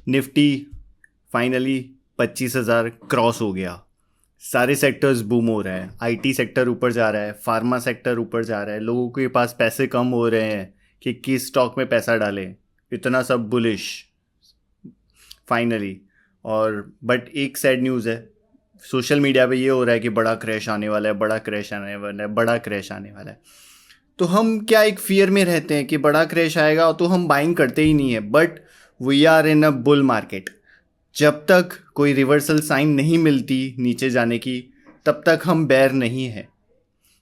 Nifty finally 25,000 cross हो गया। सारे सेक्टर्स बूम हो रहे हैं। आईटी सेक्टर ऊपर जा रहा है, फार्मा सेक्टर ऊपर जा रहा है, लोगों के पास पैसे कम हो रहे हैं कि किस स्टॉक में पैसा डालें, इतना सब बुलिश फाइनली। और बट एक सैड न्यूज़ है, सोशल मीडिया पे ये हो रहा है कि बड़ा क्रैश आने वाला है, बड़ा क्रैश आने वाला है, बड़ा क्रैश आने वाला है। तो हम क्या एक फियर में रहते हैं कि बड़ा क्रैश आएगा, तो हम बाइंग करते ही नहीं है। But we are in a bull market. जब तक कोई रिवर्सल साइन नहीं मिलती नीचे जाने की, तब तक हम बेयर नहीं है।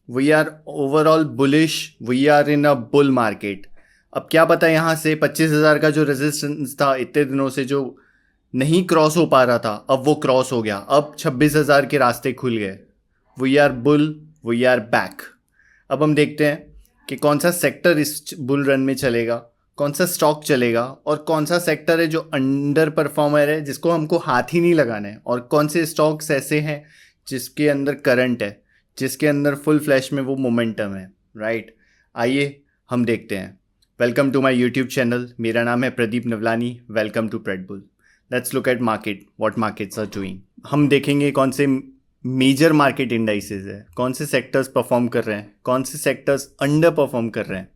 We are overall bullish, we are in a bull market. अब क्या पता यहाँ से 25,000 का जो रेजिस्टेंस था इतने दिनों से, जो नहीं क्रॉस हो पा रहा था, अब वो क्रॉस हो गया। अब 26,000 के रास्ते खुल गए। We are bull, we are back. अब हम देखते हैं कि कौन सा सेक्टर इस बुल रन में चलेगा, कौन सा स्टॉक चलेगा, और कौन सा सेक्टर है जो अंडर परफॉर्मर है, जिसको हमको हाथ ही नहीं लगाना है, और कौन से स्टॉक्स ऐसे हैं जिसके अंदर करंट है, जिसके अंदर फुल फ्लैश में वो मोमेंटम है। राइट, आइए हम देखते हैं। Welcome to my YouTube channel. मेरा नाम है Pradeep Navlani. Welcome to Predbull. Let's look at market, what markets are doing. हम देखेंगे कौन से मेजर मार्केट इंडाइसेस है, कौन से सेक्टर्स परफॉर्म कर रहे हैं, कौन से सेक्टर्स अंडर परफॉर्म कर रहे हैं,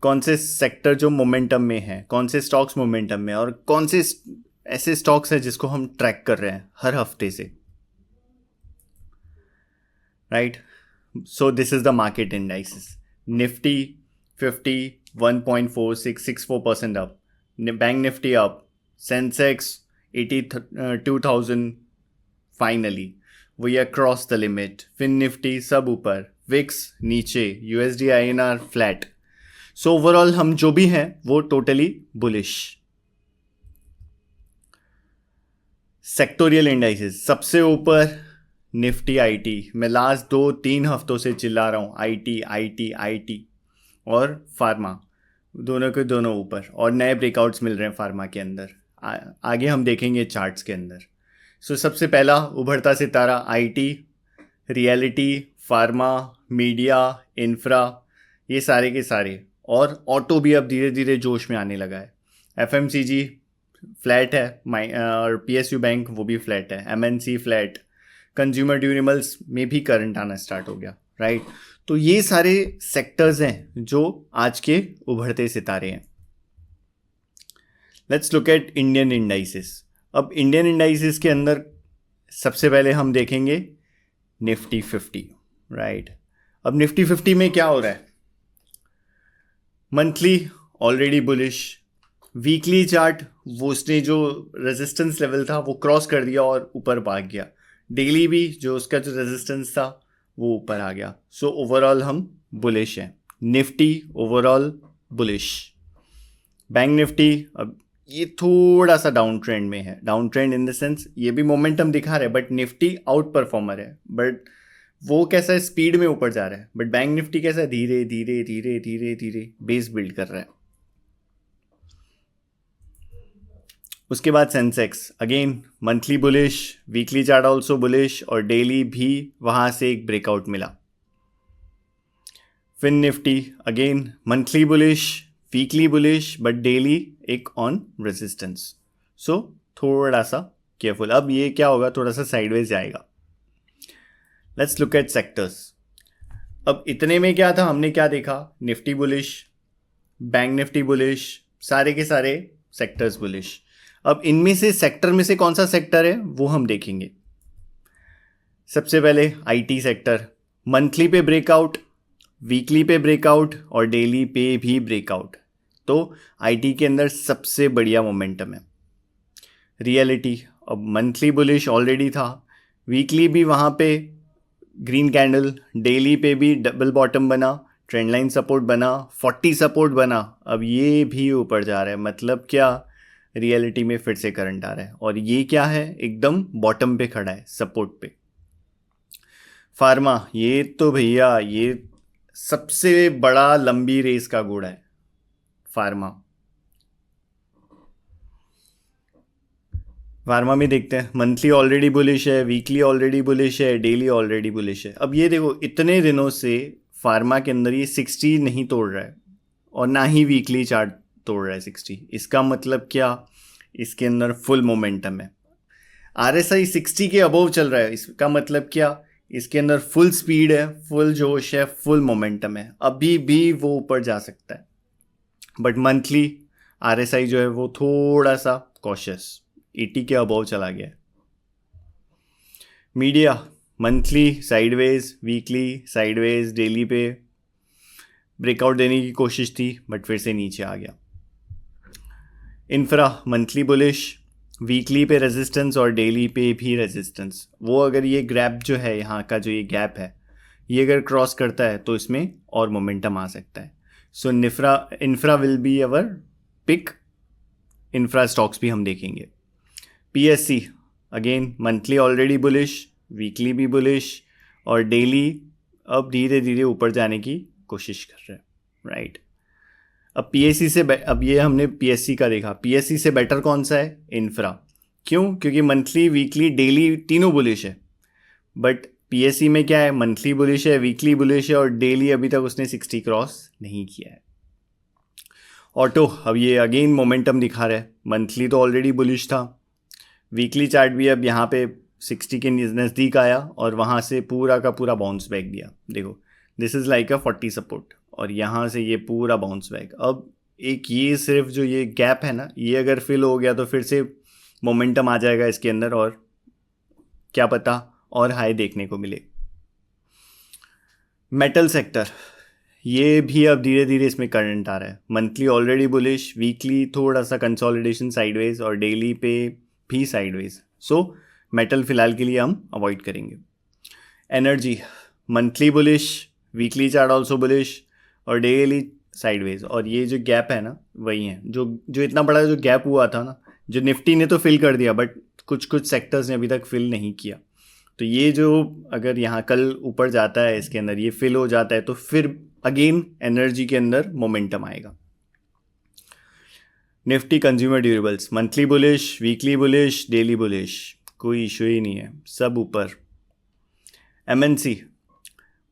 कौन से सेक्टर जो मोमेंटम में है, कौन से स्टॉक्स मोमेंटम में, और कौन से ऐसे स्टॉक्स हैं जिसको हम ट्रैक कर रहे हैं हर हफ्ते से। Right, so this is the market indices. Nifty 50 1.4664% up, bank Nifty up, Sensex 82,000 finally, we are cross the limit. Fin Nifty सब ऊपर, विक्स नीचे, USD INR flat. So overall हम जो भी हैं वो टोटली बुलिश। सेक्टोरियल इंडाइसेस सबसे ऊपर निफ्टी आईटी। मैं लास्ट 2-3 हफ्तों से चिल्ला रहा हूँ आईटी आईटी आईटी, और फार्मा दोनों के दोनों ऊपर, और नए ब्रेकआउट्स मिल रहे हैं फार्मा के अंदर। आगे हम देखेंगे चार्ट्स के अंदर। सो सबसे पहला उभरता सितारा IT, reality, pharma, media, infra, ये सारे के सारे, और ऑटो भी अब धीरे धीरे जोश में आने लगा है। एफएमसीजी फ्लैट है, और पीएसयू बैंक वो भी फ्लैट है, एमएनसी फ्लैट, कंज्यूमर ड्यूरेबल्स में भी करंट आना स्टार्ट हो गया। राइट, तो ये सारे सेक्टर्स हैं जो आज के उभरते सितारे हैं। Let's look at Indian indices. अब इंडियन इंडाइसेस के अंदर सबसे पहले हम देखेंगे निफ्टी 50। राइट, अब निफ्टी 50 में क्या हो रहा है? Monthly already bullish, weekly chart वो उसने जो रेजिस्टेंस लेवल था वो क्रॉस कर दिया और ऊपर भाग गया। डेली भी जो उसका जो रेजिस्टेंस था वो ऊपर आ गया। सो ओवरऑल हम बुलिश हैं। Nifty overall bullish. Bank Nifty अब ये थोड़ा सा डाउन ट्रेंड में है। Down trend in the sense ये भी मोमेंटम दिखा रहा है, बट निफ्टी आउट परफॉर्मर है। बट वो कैसा है, स्पीड में ऊपर जा रहा है। बट बैंक निफ्टी कैसा है, धीरे धीरे धीरे धीरे धीरे बेस बिल्ड कर रहा है। उसके बाद Sensex again monthly bullish, weekly chart also bullish, और डेली भी वहां से एक ब्रेकआउट मिला। Fin Nifty again monthly bullish, weekly bullish, but daily एक ऑन रेजिस्टेंस। सो थोड़ा सा केयरफुल। अब ये क्या होगा, थोड़ा सा साइडवेज जाएगा। Let's look eight sectors. अब इतने में क्या था, हमने क्या देखा, Nifty bullish, bank Nifty bullish, सारे के सारे सेक्टर्स बुलिश। अब इनमें से सेक्टर में से कौन सा सेक्टर है वो हम देखेंगे। सबसे पहले आईटी सेक्टर, मंथली पे ब्रेकआउट, वीकली पे ब्रेकआउट, और डेली पे भी ब्रेकआउट। तो आईटी के अंदर सबसे बढ़िया मोमेंटम है। रियलिटी अब मंथली बुलिश ऑलरेडी था, वीकली भी वहाँ पे ग्रीन कैंडल, डेली पे भी डबल बॉटम बना, ट्रेंड लाइन सपोर्ट बना, 40 सपोर्ट बना। अब ये भी ऊपर जा रहा है, मतलब क्या, रियलिटी में फिर से करंट आ रहा है, और ये क्या है, एकदम बॉटम पे खड़ा है, सपोर्ट पे। फार्मा ये तो भैया ये सबसे बड़ा लंबी रेस का घोड़ा है फार्मा। फार्मा में देखते हैं, मंथली ऑलरेडी बुलिश है, वीकली ऑलरेडी बुलिश है, डेली ऑलरेडी बुलिश है। अब ये देखो इतने दिनों से फार्मा के अंदर ये 60 नहीं तोड़ रहा है, और ना ही वीकली चार्ट तोड़ रहा है 60। इसका मतलब क्या, इसके अंदर फुल मोमेंटम है। RSI 60 के अबोव चल रहा है, इसका मतलब क्या, इसके अंदर फुल स्पीड है, फुल जोश है, फुल मोमेंटम है, अभी भी वो ऊपर जा सकता है। बट मंथली RSI जो है वो थोड़ा सा कॉशियस, 80 के अबोव चला गया है। Media monthly sideways, weekly sideways, daily पे ब्रेकआउट देने की कोशिश थी बट फिर से नीचे आ गया। इंफ्रा मंथली बुलिश, वीकली पे रेजिस्टेंस और डेली पे भी रेजिस्टेंस। वो अगर ये गैप जो है, यहाँ का जो ये गैप है, ये अगर क्रॉस करता है तो इसमें और मोमेंटम आ सकता है। So infra will be our pick, infra stocks भी हम देखेंगे। PSC again monthly already bullish, weekly भी बुलिश और डेली अब धीरे धीरे ऊपर जाने की कोशिश कर रहे हैं, राइट। अब PSC से अब ये हमने PSC का देखा, PSC से बेटर कौन सा है, इंफ्रा। क्यों? क्योंकि मंथली वीकली डेली तीनों बुलिश है, बट PSC में क्या है, मंथली बुलिश है, वीकली बुलिश है और डेली अभी तक उसने 60 क्रॉस नहीं किया है। ऑटो अब ये अगेन मोमेंटम दिखा रहा है, मंथली तो ऑलरेडी बुलिश था, वीकली चार्ट भी अब यहाँ पे 60 के नज़दीक आया और वहाँ से पूरा का पूरा बाउंस बैक दिया। देखो this is like a 40 support और यहाँ से ये पूरा बाउंस बैक। अब एक ये सिर्फ जो ये गैप है ना, ये अगर फिल हो गया तो फिर से मोमेंटम आ जाएगा इसके अंदर और क्या पता और हाई देखने को मिले। मेटल सेक्टर ये भी अब धीरे धीरे इसमें करंट आ रहा है, मंथली ऑलरेडी बुलिश, वीकली थोड़ा सा कंसोलिडेशन साइडवेज और डेली पे भी साइडवेज। सो मेटल फिलहाल के लिए हम अवॉइड करेंगे। Energy monthly bullish, weekly chart also bullish और डेली साइडवेज। और ये जो गैप है ना वही है जो इतना बड़ा जो गैप हुआ था ना, जो निफ्टी ने तो फिल कर दिया बट कुछ सेक्टर्स ने अभी तक फिल नहीं किया। तो ये जो अगर यहाँ कल ऊपर जाता है, इसके अंदर ये फिल हो जाता है तो फिर अगेन एनर्जी के अंदर मोमेंटम आएगा। Nifty consumer durables monthly bullish, weekly bullish, daily bullish, कोई इशू ही नहीं है, सब ऊपर। MNC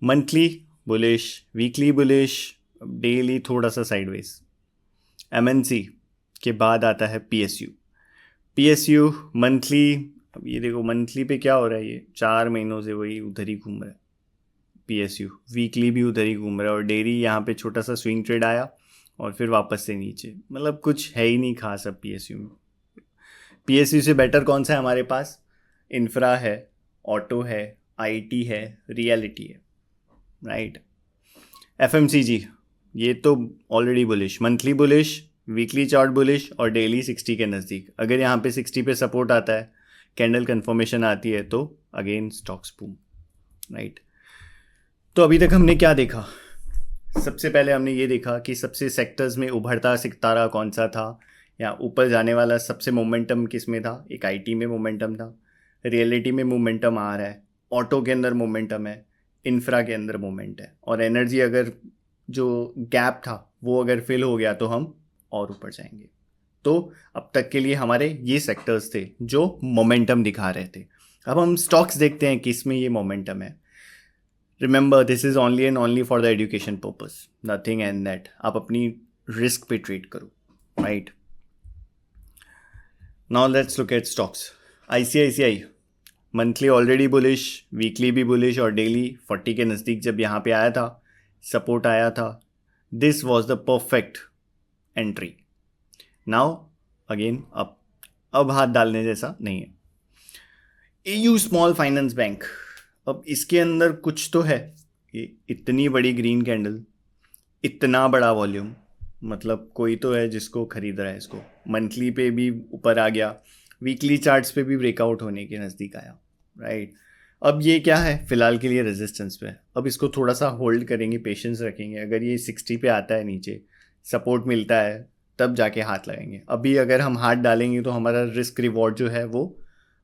monthly bullish, weekly bullish, daily थोड़ा सा साइडवेज। MNC के बाद आता है PSU मंथली। अब ये देखो मंथली पे क्या हो रहा है, ये 4 महीनों से वही उधर ही घूम रहा है। PSU वीकली भी उधर ही घूम रहा है और डेली यहाँ पे छोटा सा स्विंग ट्रेड आया और फिर वापस से नीचे, मतलब कुछ है ही नहीं खास अब PSU में। PSU से बेटर कौन सा है हमारे पास, इंफ्रा है, ऑटो है, IT है, रियलिटी है, राइट। FMCG ये तो already bullish, monthly bullish, weekly chart bullish और डेली 60 के नज़दीक। अगर यहाँ पे 60 पे सपोर्ट आता है, कैंडल कंफर्मेशन आती है तो अगेन स्टॉक्स बूम, राइट। तो अभी तक हमने क्या देखा, सबसे पहले हमने ये देखा कि सबसे सेक्टर्स में उभरता सितारा कौन सा था, या ऊपर जाने वाला सबसे मोमेंटम किस में था, एक IT में मोमेंटम था, रियलिटी में मोमेंटम आ रहा है, ऑटो के अंदर मोमेंटम है, इंफ्रा के अंदर मोमेंट है, और एनर्जी अगर जो गैप था वो अगर फिल हो गया तो हम और ऊपर जाएंगे। तो अब तक के लिए हमारे ये सेक्टर्स थे जो मोमेंटम दिखा रहे थे। अब हम स्टॉक्स देखते हैं कि इसमें ये मोमेंटम है। Remember this is only and only for the education purpose, nothing and that. आप अपनी रिस्क पे ट्रेड करो, right. Now let's look eight stocks. ICICI monthly already bullish, weekly भी बुलिश और डेली 40 के नज़दीक जब यहाँ पे आया था, सपोर्ट आया था, this was the perfect entry. Now again अब हाथ डालने जैसा नहीं है। AU स्मॉल फाइनेंस बैंक, अब इसके अंदर कुछ तो है, ये इतनी बड़ी ग्रीन कैंडल, इतना बड़ा वॉल्यूम, मतलब कोई तो है जिसको खरीद रहा है इसको। मंथली पे भी ऊपर आ गया, वीकली चार्ट्स पे भी ब्रेकआउट होने के नज़दीक आया, राइट। अब ये क्या है, फिलहाल के लिए रेजिस्टेंस पे। अब इसको थोड़ा सा होल्ड करेंगे, पेशेंस रखेंगे। अगर ये 60 पे आता है, नीचे सपोर्ट मिलता है, तब जाके हाथ लगाएंगे। अभी अगर हम हाथ डालेंगे तो हमारा रिस्क रिवॉर्ड जो है वो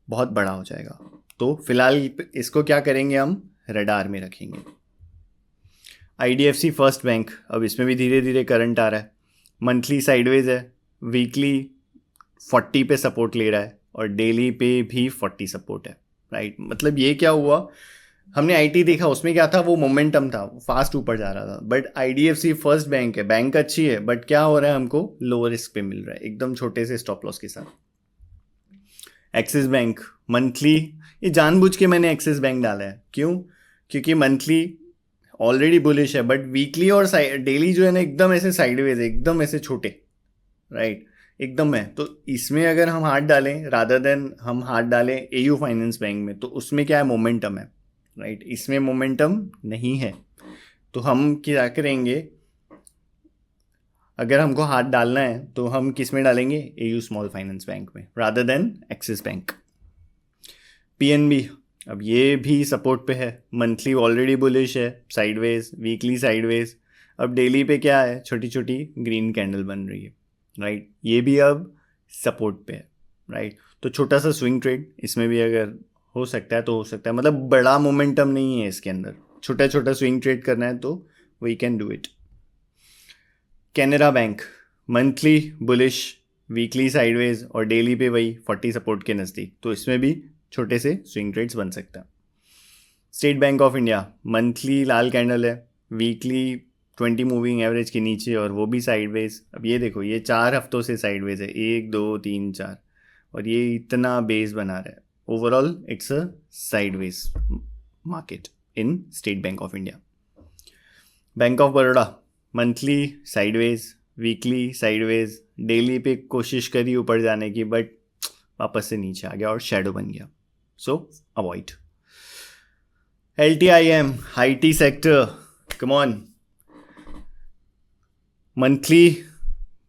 बहुत बड़ा हो जाएगा। तो फिलहाल इसको क्या करेंगे, हम रडार में रखेंगे। IDFC फर्स्ट बैंक, अब इसमें भी धीरे धीरे करंट आ रहा है, मंथली साइडवेज है, वीकली 40 पे सपोर्ट ले रहा है और डेली पे भी 40 सपोर्ट है, राइट। मतलब ये क्या हुआ, हमने आईटी देखा, उसमें क्या था, वो मोमेंटम था, फास्ट ऊपर जा रहा था। बट आईडीएफसी फर्स्ट बैंक है, बैंक अच्छी है, बट क्या हो रहा है, हमको लोअर रिस्क पे मिल रहा है एकदम छोटे से स्टॉप लॉस के साथ। एक्सिस बैंक मंथली, ये जानबूझ के मैंने एक्सिस बैंक डाला है, क्यों? क्योंकि मंथली ऑलरेडी बुलिश है, बट वीकली और डेली जो है ना एकदम ऐसे साइडवेज है, एकदम ऐसे छोटे, राइट, एकदम है। तो इसमें अगर हम हाथ डालें रादर देन हम हाथ डालें एयू फाइनेंस बैंक में, तो उसमें क्या है, मोमेंटम है, राइट। इसमें मोमेंटम नहीं है, तो हम क्या करेंगे, अगर हमको हाथ डालना है तो हम किस में डालेंगे, एयू स्मॉल फाइनेंस बैंक में rather than axis bank. PNB, अब ये भी सपोर्ट पे है, मंथली ऑलरेडी बुलिश है, साइडवेज, वीकली साइडवेज, अब डेली पे क्या है, छोटी छोटी ग्रीन कैंडल बन रही है, राइट। ये भी अब सपोर्ट पे है, राइट। तो छोटा सा स्विंग ट्रेड इसमें भी अगर हो सकता है तो हो सकता है, मतलब बड़ा मोमेंटम नहीं है इसके अंदर, छोटा छोटा स्विंग ट्रेड करना है तो we can do it. Canara Bank monthly bullish, weekly sideways और डेली पे वही 40 सपोर्ट के नज़दीक, तो इसमें भी छोटे से स्विंग ट्रेड्स बन सकता है। State bank of India monthly Lal candle है, वीकली 20 मूविंग एवरेज के नीचे और वो भी साइडवेज। अब ये देखो, ये 4 हफ्तों से साइडवेज है, 1 2 3 4, और ये इतना बेस बना रहा है। Overall it's a sideways market in state bank of India. Bank of Baroda monthly sideways, weekly sideways, daily पे कोशिश करी ऊपर जाने की, बट वापस से नीचे आ गया और शेडो बन गया, सो avoid. LTIM IT sector, come on, monthly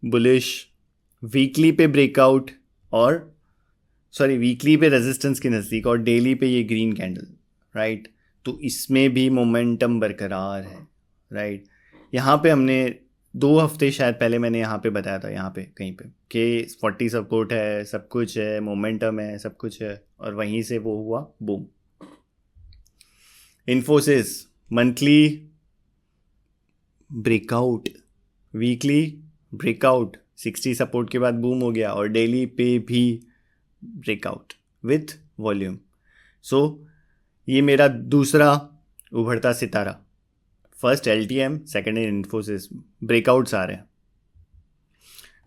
bullish, weekly पे ब्रेकआउट और वीकली पे रेजिस्टेंस के नज़दीक और डेली पे ये ग्रीन कैंडल, राइट। तो इसमें भी मोमेंटम बरकरार है, राइट। यहाँ पे हमने 2 हफ्ते शायद पहले मैंने यहाँ पे बताया था, यहाँ पे कहीं पे कि 40 सपोर्ट है, सब कुछ है, मोमेंटम है, सब कुछ है, और वहीं से वो हुआ boom. Infosys monthly breakout, weekly breakout, 60 support के बाद बूम हो गया, और डेली पे भी ब्रेकआउट विथ वॉल्यूम। सो ये मेरा दूसरा उभरता सितारा, first LTM, second Infosys, breakouts आ रहे हैं।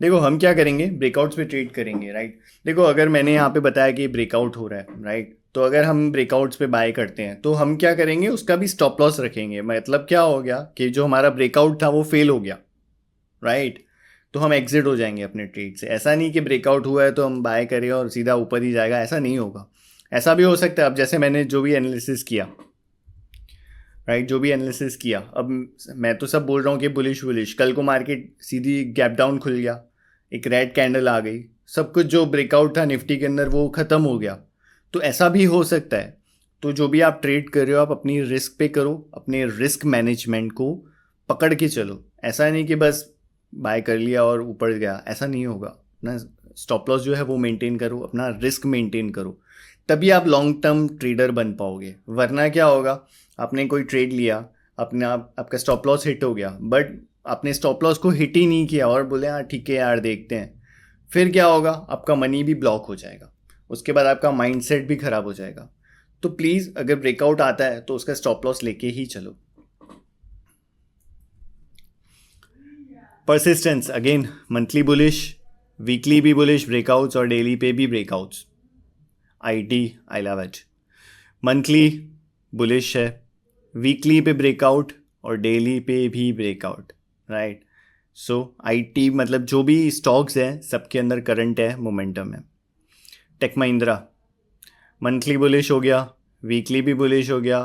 देखो हम क्या करेंगे, ब्रेकआउट्स पे ट्रेड करेंगे, राइट। देखो अगर मैंने यहाँ पे बताया कि ब्रेकआउट हो रहा है, राइट, तो अगर हम ब्रेकआउट्स पे बाय करते हैं तो हम क्या करेंगे, उसका भी स्टॉप लॉस रखेंगे। मतलब क्या हो गया कि जो हमारा ब्रेकआउट था वो फेल हो गया, राइट, तो हम एग्जिट हो जाएंगे अपने ट्रेड से। ऐसा नहीं कि ब्रेकआउट हुआ है तो हम बाय करें और सीधा ऊपर ही जाएगा, ऐसा नहीं होगा। ऐसा भी हो सकता है, अब जैसे मैंने जो भी एनालिसिस किया, राइट, जो भी एनालिसिस किया, अब मैं तो सब बोल रहा हूँ कि बुलिश, कल को मार्केट सीधी गैप डाउन खुल गया, एक रेड कैंडल आ गई, सब कुछ जो ब्रेकआउट था निफ्टी के अंदर वो ख़त्म हो गया, तो ऐसा भी हो सकता है। तो जो भी आप ट्रेड कर रहे हो आप अपनी रिस्क पे करो, अपने रिस्क मैनेजमेंट को पकड़ के चलो। ऐसा नहीं कि बस बाय कर लिया और ऊपर गया, ऐसा नहीं होगा ना। स्टॉप लॉस जो है वो मेंटेन करो, अपना रिस्क मेंटेन करो, तभी आप लॉन्ग टर्म ट्रेडर बन पाओगे। वरना क्या होगा, आपने कोई ट्रेड लिया, आपका स्टॉप लॉस हिट हो गया, बट आपने स्टॉप लॉस को हिट ही नहीं किया और बोले हाँ ठीक है यार देखते हैं, फिर क्या होगा, आपका मनी भी ब्लॉक हो जाएगा, उसके बाद आपका माइंडसेट भी खराब हो जाएगा। तो प्लीज़ अगर ब्रेकआउट आता है तो उसका स्टॉप लॉस लेके ही चलो। Persistence again monthly bullish, weekly भी बुलिश ब्रेकआउट्स और डेली पे भी breakouts. IT I love it, monthly bullish है, वीकली पे ब्रेकआउट और डेली पे भी ब्रेकआउट, राइट। सो IT मतलब जो भी स्टॉक्स हैं सबके अंदर करंट है, मोमेंटम है। टेक महिंद्रा मंथली बुलिश हो गया, वीकली भी बुलिश हो गया,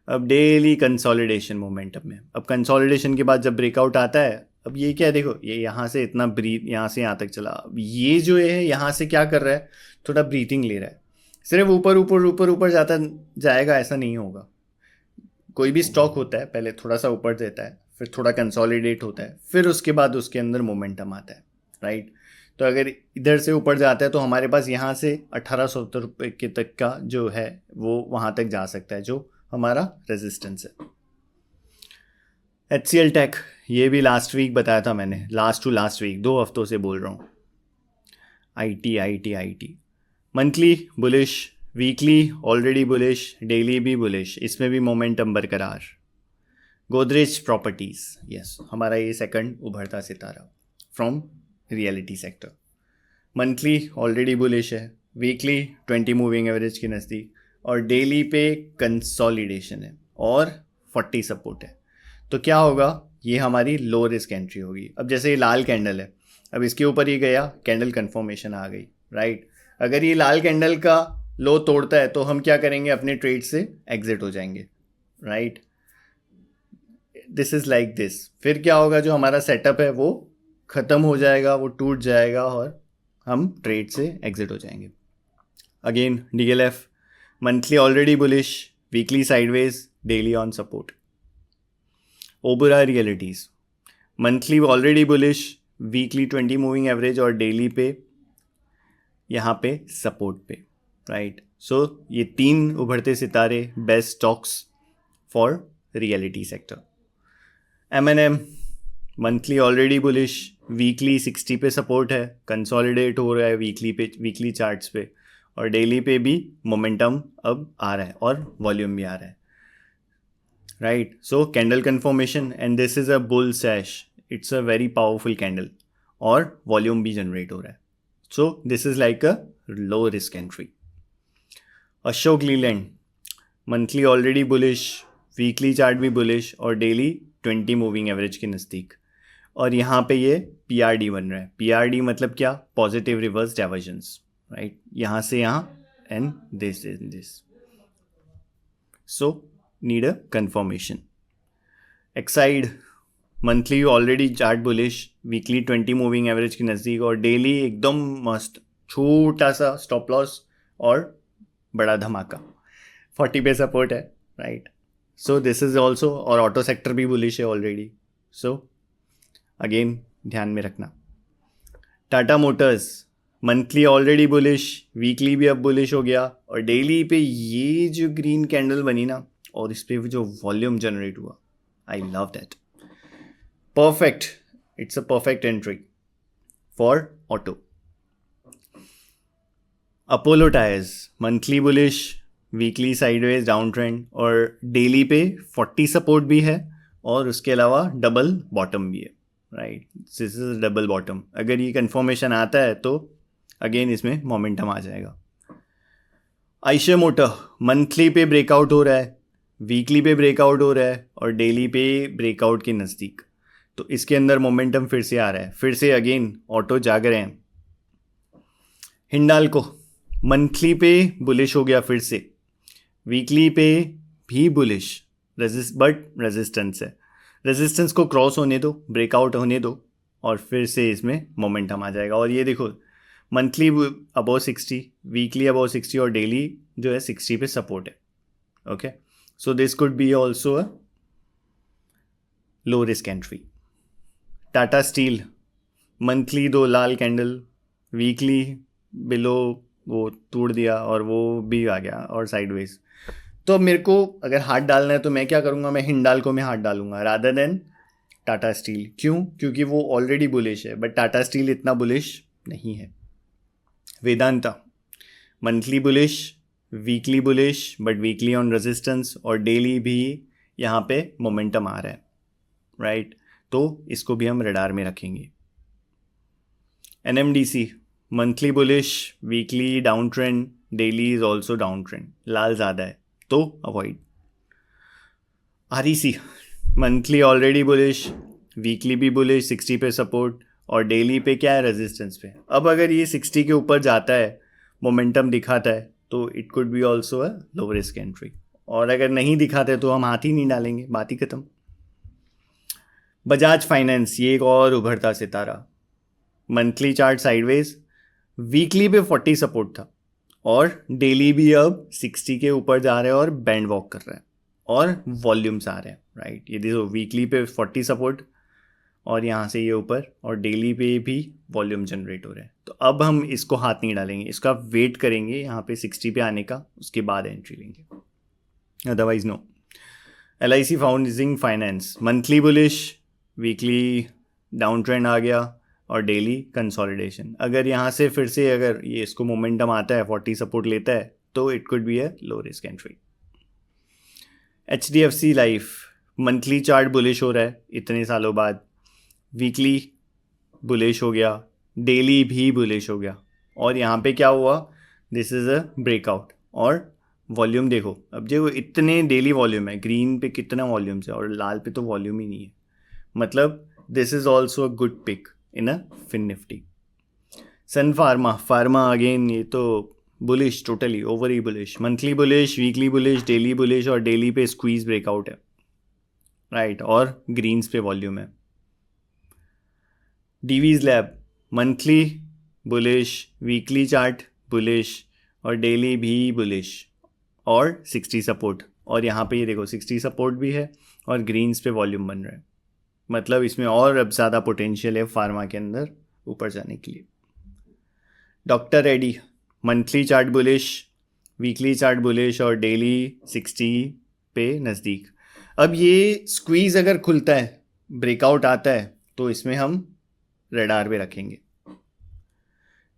अब डेली कंसोलिडेशन मोमेंटम में। अब कंसोलिडेशन के बाद जब ब्रेकआउट आता है, अब ये क्या है, देखो ये यहाँ से इतना ब्रीथ, यहाँ से यहाँ तक चला, अब ये जो है यहाँ से क्या कर रहा है, थोड़ा ब्रीथिंग ले रहा है, सिर्फ ऊपर ऊपर ऊपर ऊपर जाता जाएगा, ऐसा नहीं होगा। कोई भी स्टॉक होता है पहले थोड़ा सा ऊपर देता है, फिर थोड़ा कंसोलिडेट होता है, फिर उसके बाद उसके अंदर मोमेंटम आता है, राइट। तो अगर इधर से ऊपर जाता है तो हमारे पास यहाँ से 1870 रुपये के तक का जो है वो वहाँ तक जा सकता है, जो हमारा रेजिस्टेंस है। HCL टेक, ये भी लास्ट वीक बताया था मैंने, लास्ट टू लास्ट वीक, 2 हफ्तों से बोल रहा हूँ। IT monthly bullish, weekly already bullish, daily भी बुलिश, इसमें भी मोमेंटम बरकरार। गोदरेज प्रॉपर्टीज, यस, हमारा ये सेकंड उभरता सितारा from reality sector. Monthly already bullish है, वीकली 20 मूविंग एवरेज के नज़दीक, और डेली पे कंसोलिडेशन है और 40 सपोर्ट है। तो क्या होगा, ये हमारी लो रिस्क एंट्री होगी। अब जैसे ये लाल कैंडल है, अब इसके ऊपर ये गया, कैंडल कंफर्मेशन आ गई, राइट। अगर ये लाल कैंडल का लो तोड़ता है तो हम क्या करेंगे, अपने ट्रेड से एग्जिट हो जाएंगे, right. This is like this. फिर क्या होगा, जो हमारा सेटअप है वो ख़त्म हो जाएगा, वो टूट जाएगा और हम ट्रेड से एग्जिट हो जाएंगे। Again DLF, monthly already bullish, weekly sideways, daily on support. Obra realities, monthly already bullish, weekly 20 moving average और डेली पे यहाँ पे सपोर्ट पे, राइट। सो ये 3 उभरते सितारे best stocks for reality sector. M&M, monthly already bullish, weekly 60 पे सपोर्ट है, कंसोलिडेट हो रहा है वीकली चार्ट्स पे, और डेली पे भी मोमेंटम अब आ रहा है और वॉल्यूम भी आ रहा है, right. So candle confirmation and this is a bullish, it's a very powerful candle और वॉल्यूम भी जनरेट हो रहा है। So this is like a low risk entry. Ashok Leyland, monthly already bullish, weekly chart भी बुलिश और daily 20 moving average के नज़दीक, और यहाँ पे ये PRD बन रहा है। PRD मतलब क्या, पॉजिटिव रिवर्स डाइवर्जेंस, राइट। यहाँ से यहाँ and this, so need a confirmation. Exide, monthly already chart bullish, weekly 20 moving average के नज़दीक और डेली एकदम मस्त, छोटा सा स्टॉप लॉस और बड़ा धमाका, 40 पे सपोर्ट है, right. So this is also, और ऑटो सेक्टर भी बुलिश है ऑलरेडी, सो अगेन ध्यान में रखना। Tata Motors, monthly already bullish, weekly भी अब बुलिश हो गया, और डेली पे ये जो ग्रीन कैंडल बनी ना, और इस पर जो वॉल्यूम जनरेट हुआ, I love that, perfect, it's a perfect entry for auto. Apollo tyres, monthly bullish, weekly sideways down trend और डेली पे 40 सपोर्ट भी है, और उसके अलावा डबल बॉटम भी है, right. This is double bottom. अगर ये कंफर्मेशन आता है तो अगेन इसमें मोमेंटम आ जाएगा। आयशर मोटर, मंथली पे ब्रेकआउट हो रहा है, वीकली पे ब्रेकआउट हो रहा है और डेली पे ब्रेकआउट के नज़दीक, तो इसके अंदर मोमेंटम फिर से आ रहा है, फिर से अगेन ऑटो जाग रहे हैं। हिंडाल्को, मंथली पे बुलिश हो गया फिर से, वीकली पे भी बुलिश, बट रेजिस्टेंस है, रेजिस्टेंस को क्रॉस होने दो, ब्रेकआउट होने दो, और फिर से इसमें मोमेंटम आ जाएगा। और ये देखो, मंथली अबव 60, वीकली अबव 60 और डेली जो है 60 पे सपोर्ट है, okay. So this could be also a low risk entry. Tata steel, monthly 2 Lal candle, weekly below वो तोड़ दिया और वो भी आ गया और साइडवेज। तो मेरे को अगर हाथ डालना है तो मैं क्या करूँगा, मैं हिंडाल्को में हाथ डालूंगा रादर देन टाटा स्टील। क्यों? क्योंकि वो ऑलरेडी बुलिश है, बट टाटा स्टील इतना बुलिश नहीं है। Vedanta, monthly bullish, weekly bullish, but weekly on resistance और डेली भी यहाँ पे मोमेंटम आ रहा है, राइट। तो इसको भी हम रडार में रखेंगे। NMDC, monthly bullish, weekly down trend, daily is also down trend, लाल ज़्यादा है तो avoid. REC, monthly already bullish, weekly भी बुलिश, 60 पे सपोर्ट और डेली पे क्या है, रेजिस्टेंस पे। अब अगर ये 60 के ऊपर जाता है, मोमेंटम दिखाता है, तो it could be also a low risk entry, और अगर नहीं दिखाते तो हम हाथ ही नहीं डालेंगे, बात ही खत्म। बजाज फाइनेंस, ये एक और उभरता सितारा, मंथली चार्ट साइडवेज, वीकली पे 40 सपोर्ट था और डेली भी अब 60 के ऊपर जा रहे हैं और बैंड वॉक कर रहे हैं और वॉल्यूम्स आ रहे हैं, राइट। ये देखो, वीकली पे 40 सपोर्ट और यहाँ से ये ऊपर, और डेली पे भी वॉल्यूम जनरेट हो रहे हैं। तो अब हम इसको हाथ नहीं डालेंगे, इसका वेट करेंगे यहाँ पे 60 पे आने का, उसके बाद एंट्री लेंगे, otherwise no. LIC housing finance, monthly bullish, weekly down trend आ गया और डेली कंसोलिडेशन। अगर यहाँ से फिर से अगर ये इसको मोमेंटम आता है, 40 सपोर्ट लेता है, तो it could be a low risk entry. HDFC life monthly chart bullish हो रहा है इतने सालों बाद, वीकली बुलिश हो गया, डेली भी बुलिश हो गया, और यहाँ पे क्या हुआ, दिस इज़ अ ब्रेकआउट। और वॉल्यूम देखो, अब देखो इतने डेली वॉल्यूम है, ग्रीन पे कितना वॉल्यूम्स है और लाल पे तो वॉल्यूम ही नहीं है, मतलब this is also a good pick in a fin Nifty. Sun Pharma again, ये तो बुलिश, टोटली ओवर ही bullish, monthly bullish, weekly bullish, daily bullish, और डेली पे स्क्वीज ब्रेकआउट है, राइट, और ग्रीन्स पे वॉल्यूम है। Divi's lab monthly bullish, weekly chart bullish, और डेली भी बुलिश, और 60 सपोर्ट, और यहाँ पे ये देखो 60 सपोर्ट भी है और ग्रीन्स पे वॉल्यूम बन रहा है, मतलब इसमें और अब ज़्यादा पोटेंशियल है फार्मा के अंदर ऊपर जाने के लिए। Doctor ready monthly chart bullish, weekly chart bullish, और डेली 60 पे नज़दीक। अब ये स्क्वीज़ अगर खुलता है, ब्रेकआउट आता है, तो इसमें हम रडार पे रखेंगे।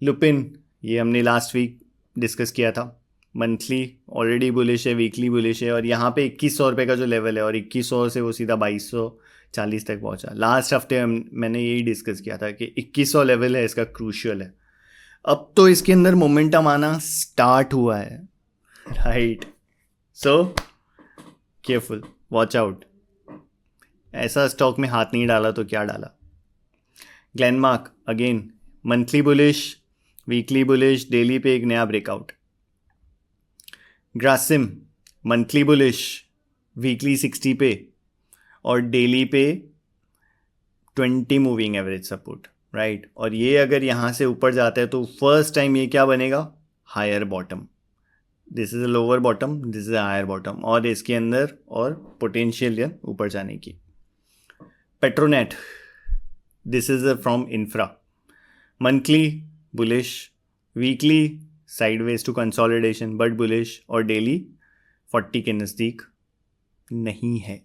लुपिन, ये हमने लास्ट वीक डिस्कस किया था, मंथली ऑलरेडी बुलिश है, वीकली बुलिश है, और यहाँ पे 2100 रुपये का जो लेवल है, और 2100 से वो सीधा 2240 तक पहुँचा। लास्ट हफ्ते मैंने यही डिस्कस किया था कि 2100 लेवल है इसका, क्रूशियल है। अब तो इसके अंदर मोमेंटम आना स्टार्ट हुआ है, right, so careful, watch out. ऐसा स्टॉक में हाथ नहीं डाला तो क्या डाला। Glenmark again monthly bullish, weekly bullish, daily पे एक नया breakout. Grasim monthly bullish, weekly 60 पे, और डेली पे 20 मूविंग एवरेज सपोर्ट, राइट, और ये अगर यहाँ से ऊपर जाता है तो फर्स्ट टाइम ये क्या बनेगा, higher bottom. This is a lower bottom, this is a higher bottom, और इसके अंदर और पोटेंशियल है ऊपर जाने की। Petronet, this is a from infra, monthly bullish, weekly sideways to consolidation but bullish, और डेली 40 के नज़दीक नहीं है,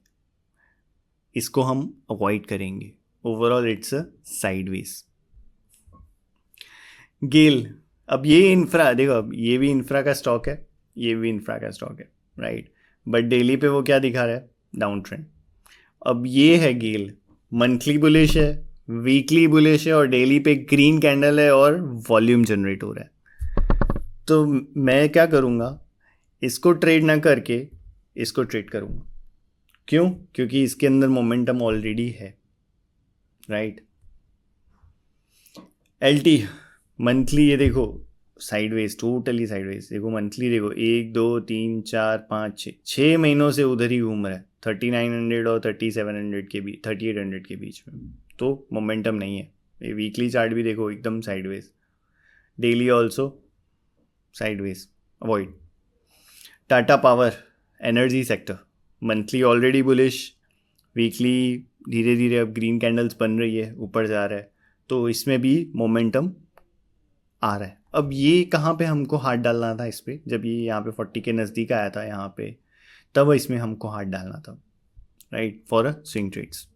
इसको हम अवॉइड करेंगे। Overall it's a sideways. GAIL, अब ये इंफ्रा देखो, अब ये भी इंफ्रा का स्टॉक है, ये भी इंफ्रा का स्टॉक है, राइट, बट डेली पे वो क्या दिखा रहा है, डाउन ट्रेंड। अब ये है गेल, मंथली बुलिश है, वीकली बुलिश है, और डेली पे ग्रीन कैंडल है और वॉल्यूम जनरेट हो रहा है। तो मैं क्या करूँगा, इसको ट्रेड ना करके इसको ट्रेड करूँगा। क्यों? क्योंकि इसके अंदर मोमेंटम ऑलरेडी है, राइट। LT मंथली, ये देखो साइडवेज, टोटली साइडवेज, देखो मंथली देखो 1 2 3 4 5 6 महीनों से उधर ही घूम रहा है, 3900 और 3700 के बीच, 3800 के बीच में, तो मोमेंटम नहीं है। ये वीकली चार्ट भी देखो एकदम sideways, daily also sideways, avoid. Tata power energy sector monthly already bullish, weekly धीरे धीरे अब ग्रीन कैंडल्स बन रही है, ऊपर जा रहा है, तो इसमें भी मोमेंटम आ रहा है। अब ये कहाँ पे हमको हाथ डालना था इस पर, जब ये यहाँ पे 40 के नज़दीक आया था यहाँ पे, तब इसमें हमको हाथ डालना था, right, for a swing trades.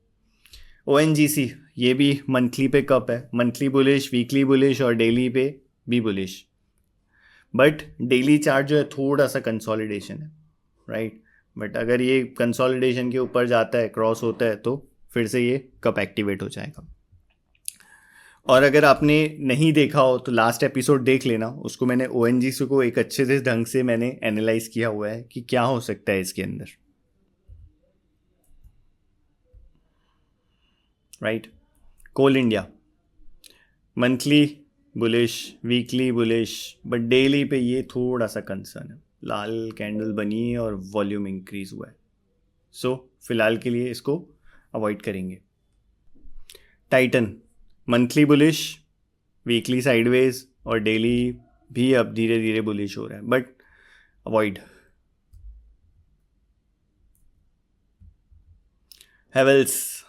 ONGC ये भी मंथली पे कप है, मंथली बुलिश, वीकली बुलिश, और डेली पे भी बुलिश, बट डेली चार्ट जो है थोड़ा सा कंसोलिडेशन है, राइट, बट अगर ये कंसोलिडेशन के ऊपर जाता है, क्रॉस होता है, तो फिर से ये कप एक्टिवेट हो जाएगा। और अगर आपने नहीं देखा हो तो लास्ट एपिसोड देख लेना, उसको मैंने ONGC को एक अच्छे से ढंग से मैंने एनालाइज किया हुआ है कि क्या हो सकता है इसके अंदर, right. Coal India monthly bullish, weekly bullish, but daily पे ये थोड़ा सा कंसर्न है, लाल कैंडल बनी है और वॉल्यूम इंक्रीज हुआ है, सो फिलहाल के लिए इसको अवॉइड करेंगे। Titan monthly bullish, weekly sideways, और डेली भी अब धीरे धीरे बुलिश हो रहा है, but avoid. Havells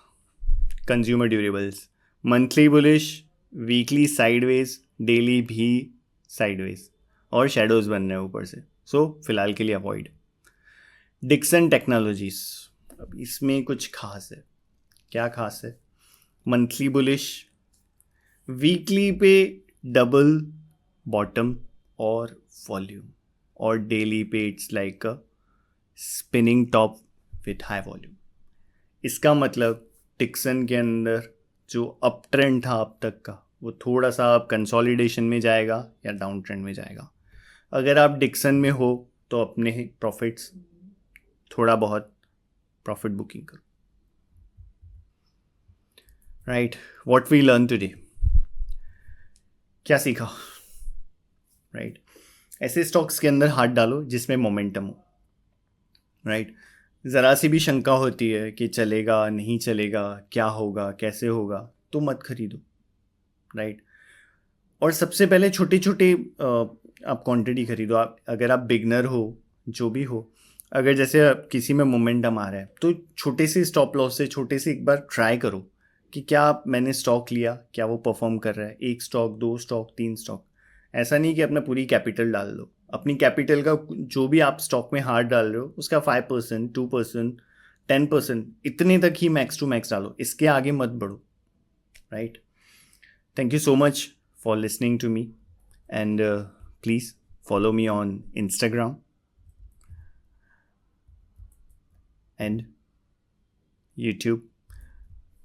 consumer durables monthly bullish, weekly sideways, daily भी साइडवेज, और शेडोज बन रहे हैं ऊपर से, सो फिलहाल के लिए अवॉइड। डिक्सन टेक्नोलॉजीज, अब इसमें कुछ खास है, क्या खास है, मंथली बुलिश, वीकली पे डबल बॉटम और वॉल्यूम, और डेली पे it's like a spinning top width high volume. इसका मतलब डिक्सन के अंदर जो अप ट्रेंड था अब तक का, वो थोड़ा सा अब कंसोलिडेशन में जाएगा या डाउन ट्रेंड में जाएगा। अगर आप डिक्सन में हो तो अपने प्रॉफिट्स, थोड़ा बहुत प्रॉफिट बुकिंग करो। Right, what we learn today, क्या सीखा? राइट, ऐसे स्टॉक्स के अंदर हाथ डालो जिसमें मोमेंटम हो। राइट, ज़रा सी भी शंका होती है कि चलेगा नहीं चलेगा, क्या होगा कैसे होगा, तो मत खरीदो। राइट, और सबसे पहले छोटे छोटे आप क्वांटिटी खरीदो। आप अगर आप बिगनर हो, जो भी हो, अगर जैसे किसी में मोमेंटम आ रहा है तो छोटे से स्टॉप लॉस से छोटे से एक बार ट्राई करो कि क्या मैंने स्टॉक लिया, क्या वो परफॉर्म कर रहा है, 1 स्टॉक 2 स्टॉक 3 स्टॉक। ऐसा नहीं कि अपना पूरी कैपिटल डाल दो। अपनी कैपिटल का जो भी आप स्टॉक में हाथ डाल रहे हो उसका 5%, 2%, 10%, इतने तक ही मैक्स टू मैक्स डालो, इसके आगे मत बढ़ो। Right, thank you so much for listening to me, and please follow me on Instagram and YouTube.